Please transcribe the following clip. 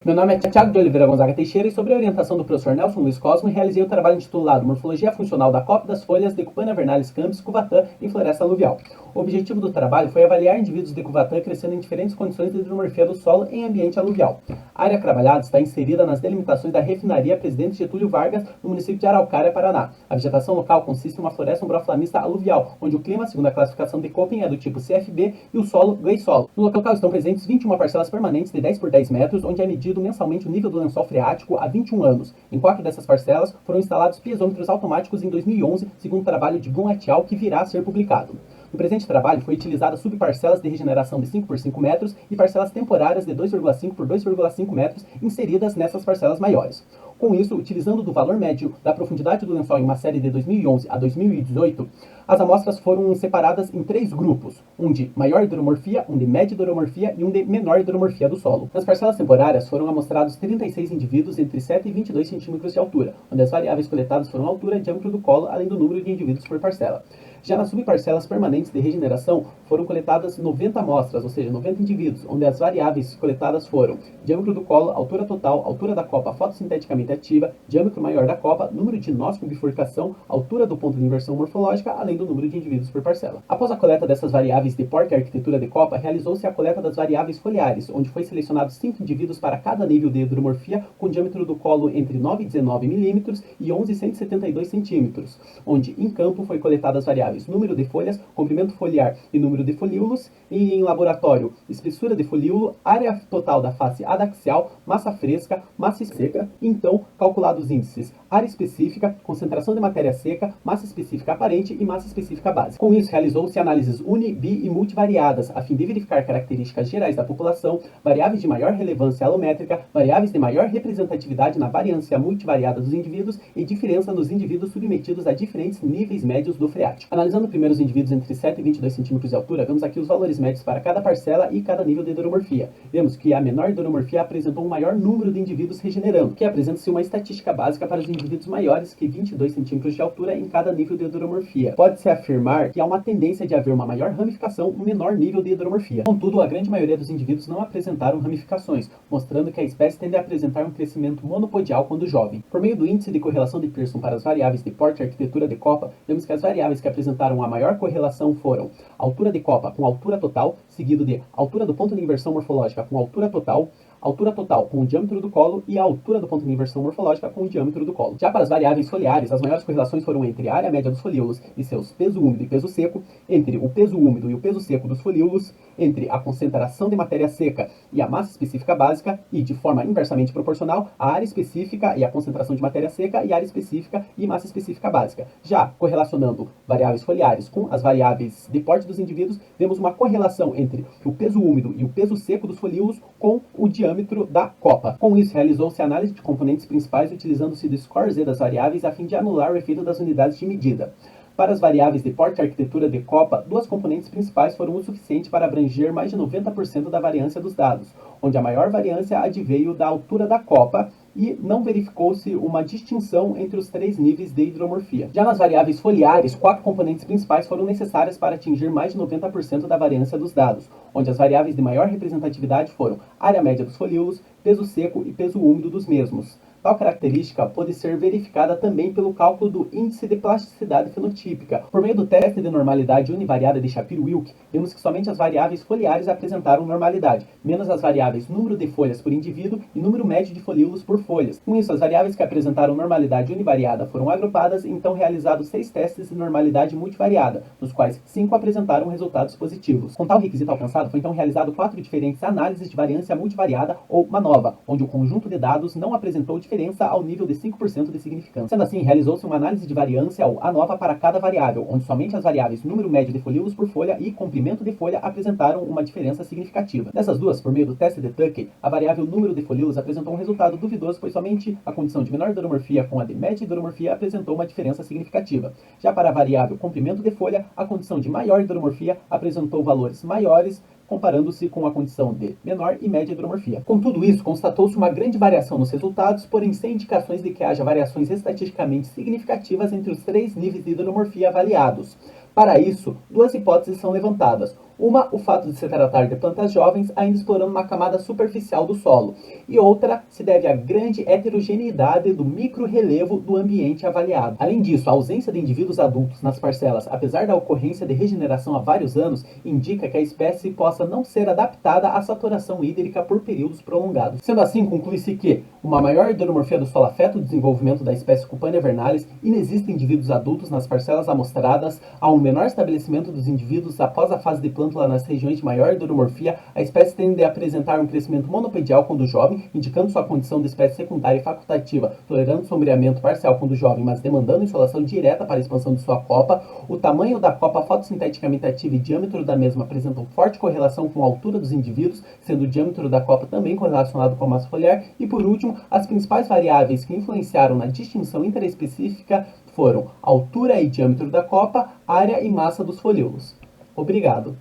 Meu nome é Thiago de Oliveira Gonzaga Teixeira e, sob a orientação do professor Nelson Luiz Cosmo, realizei o trabalho intitulado Morfologia Funcional da Copa das Folhas de Cupana vernalis campis Cuvatã em Floresta Aluvial. O objetivo do trabalho foi avaliar indivíduos de Cuvatã crescendo em diferentes condições de hidromorfia do solo em ambiente aluvial. A área trabalhada está inserida nas delimitações da refinaria Presidente Getúlio Vargas, no município de Araucária, Paraná. A vegetação local consiste em uma floresta umbroflamista aluvial, onde o clima, segundo a classificação de Köppen, é do tipo CFB e o solo, gleissolo. No local estão presentes 21 parcelas permanentes de 10 por 10 metros, onde é medido mensalmente o nível do lençol freático há 21 anos. Em 4 dessas parcelas foram instalados piezômetros automáticos em 2011, segundo o trabalho de Blum et al., que virá a ser publicado. No presente trabalho foi utilizada subparcelas de regeneração de 5 por 5 metros e parcelas temporárias de 2,5 por 2,5 metros inseridas nessas parcelas maiores. Com isso, utilizando do valor médio da profundidade do lençol em uma série de 2011 a 2018, as amostras foram separadas em 3 grupos, um de maior hidromorfia, um de média hidromorfia e um de menor hidromorfia do solo. Nas parcelas temporárias foram amostrados 36 indivíduos entre 7 e 22 centímetros de altura, onde as variáveis coletadas foram a altura e diâmetro do colo, além do número de indivíduos por parcela. Já nas subparcelas permanentes de regeneração, foram coletadas 90 amostras, ou seja, 90 indivíduos, onde as variáveis coletadas foram diâmetro do colo, altura total, altura da copa fotossinteticamente ativa, diâmetro maior da copa, número de nós com bifurcação, altura do ponto de inversão morfológica, além do número de indivíduos por parcela. Após a coleta dessas variáveis de porte e arquitetura de copa, realizou-se a coleta das variáveis foliares, onde foi selecionado 5 indivíduos para cada nível de hidromorfia, com diâmetro do colo entre 9 e 19 mm e 11 e 172 cm, onde em campo foi coletadas as variáveis número de folhas, comprimento foliar e número de folíolos, e em laboratório, espessura de folíolo, área total da face adaxial, massa fresca, massa seca. Então, calculados os índices área específica, concentração de matéria seca, massa específica aparente e massa específica básica. Com isso, realizou-se análises uni, bi e multivariadas, a fim de verificar características gerais da população, variáveis de maior relevância alométrica, variáveis de maior representatividade na variância multivariada dos indivíduos e diferença nos indivíduos submetidos a diferentes níveis médios do freático. Analisando primeiro os indivíduos entre 7 e 22 cm de altura, vemos aqui os valores médios para cada parcela e cada nível de hidromorfia. Vemos que a menor hidromorfia apresentou um maior número de indivíduos regenerando, que apresenta-se uma estatística básica para os indivíduos maiores que 22 cm de altura em cada nível de hidromorfia. Pode-se afirmar que há uma tendência de haver uma maior ramificação, um menor nível de hidromorfia. Contudo, a grande maioria dos indivíduos não apresentaram ramificações, mostrando que a espécie tende a apresentar um crescimento monopodial quando jovem. Por meio do índice de correlação de Pearson para as variáveis de porte e arquitetura de copa, vemos que as variáveis que apresentaram a maior correlação foram altura de copa com altura total, seguido de altura do ponto de inversão morfológica com altura total com o diâmetro do colo e a altura do ponto de inversão morfológica com o diâmetro do colo. Já para as variáveis foliares, as maiores correlações foram entre a área média dos folíolos e seus peso úmido e peso seco, entre o peso úmido e o peso seco dos folíolos, entre a concentração de matéria seca e a massa específica básica e, de forma inversamente proporcional, a área específica e a concentração de matéria seca e área específica e massa específica básica. Já correlacionando variáveis foliares com as variáveis de porte dos indivíduos, vemos uma correlação entre o peso úmido e o peso seco dos folíolos com o diâmetro da copa. Com isso, realizou-se a análise de componentes principais utilizando-se do score Z das variáveis a fim de anular o efeito das unidades de medida. Para as variáveis de porte e arquitetura de copa, 2 componentes principais foram o suficiente para abranger mais de 90% da variância dos dados, onde a maior variância adveio da altura da copa e não verificou-se uma distinção entre os 3 níveis de hidromorfia. Já nas variáveis foliares, 4 componentes principais foram necessárias para atingir mais de 90% da variância dos dados, onde as variáveis de maior representatividade foram área média dos folíolos, peso seco e peso úmido dos mesmos. Tal característica pode ser verificada também pelo cálculo do índice de plasticidade fenotípica. Por meio do teste de normalidade univariada de Shapiro-Wilk, vemos que somente as variáveis foliares apresentaram normalidade, menos as variáveis número de folhas por indivíduo e número médio de folíolos por folhas. Com isso, as variáveis que apresentaram normalidade univariada foram agrupadas e então realizados 6 testes de normalidade multivariada, nos quais 5 apresentaram resultados positivos. Com tal requisito alcançado, foi então realizado 4 diferentes análises de variância multivariada ou MANOVA, onde o conjunto de dados não apresentou diferença ao nível de 5% de significância. Sendo assim, realizou-se uma análise de variância ou ANOVA para cada variável, onde somente as variáveis número médio de folíolos por folha e comprimento de folha apresentaram uma diferença significativa. Dessas duas, por meio do teste de Tukey, a variável número de folíolos apresentou um resultado duvidoso, pois somente a condição de menor hidromorfia com a de média hidromorfia apresentou uma diferença significativa. Já para a variável comprimento de folha, a condição de maior hidromorfia apresentou valores maiores, comparando-se com a condição de menor e média hidromorfia. Com tudo isso, constatou-se uma grande variação nos resultados, porém sem indicações de que haja variações estatisticamente significativas entre os 3 níveis de hidromorfia avaliados. Para isso, 2 hipóteses são levantadas. Uma, o fato de se tratar de plantas jovens ainda explorando uma camada superficial do solo, e outra se deve à grande heterogeneidade do microrrelevo do ambiente avaliado. Além disso, a ausência de indivíduos adultos nas parcelas, apesar da ocorrência de regeneração há vários anos, indica que a espécie possa não ser adaptada à saturação hídrica por períodos prolongados. Sendo assim, conclui-se que uma maior hidromorfia do solo afeta o desenvolvimento da espécie Cupania vernalis, inexistem indivíduos adultos nas parcelas amostradas, há um menor estabelecimento dos indivíduos após a fase de plântula nas regiões de maior hidromorfia, a espécie tende a apresentar um crescimento monopedial quando jovem, indicando sua condição de espécie secundária e facultativa, tolerando sombreamento parcial quando jovem, mas demandando insolação direta para a expansão de sua copa. O tamanho da copa fotossinteticamente ativa e diâmetro da mesma apresentam forte correlação com a altura dos indivíduos, sendo o diâmetro da copa também correlacionado com a massa foliar. E por último, as principais variáveis que influenciaram na distinção interespecífica foram altura e diâmetro da copa, área e massa dos folíolos. Obrigado.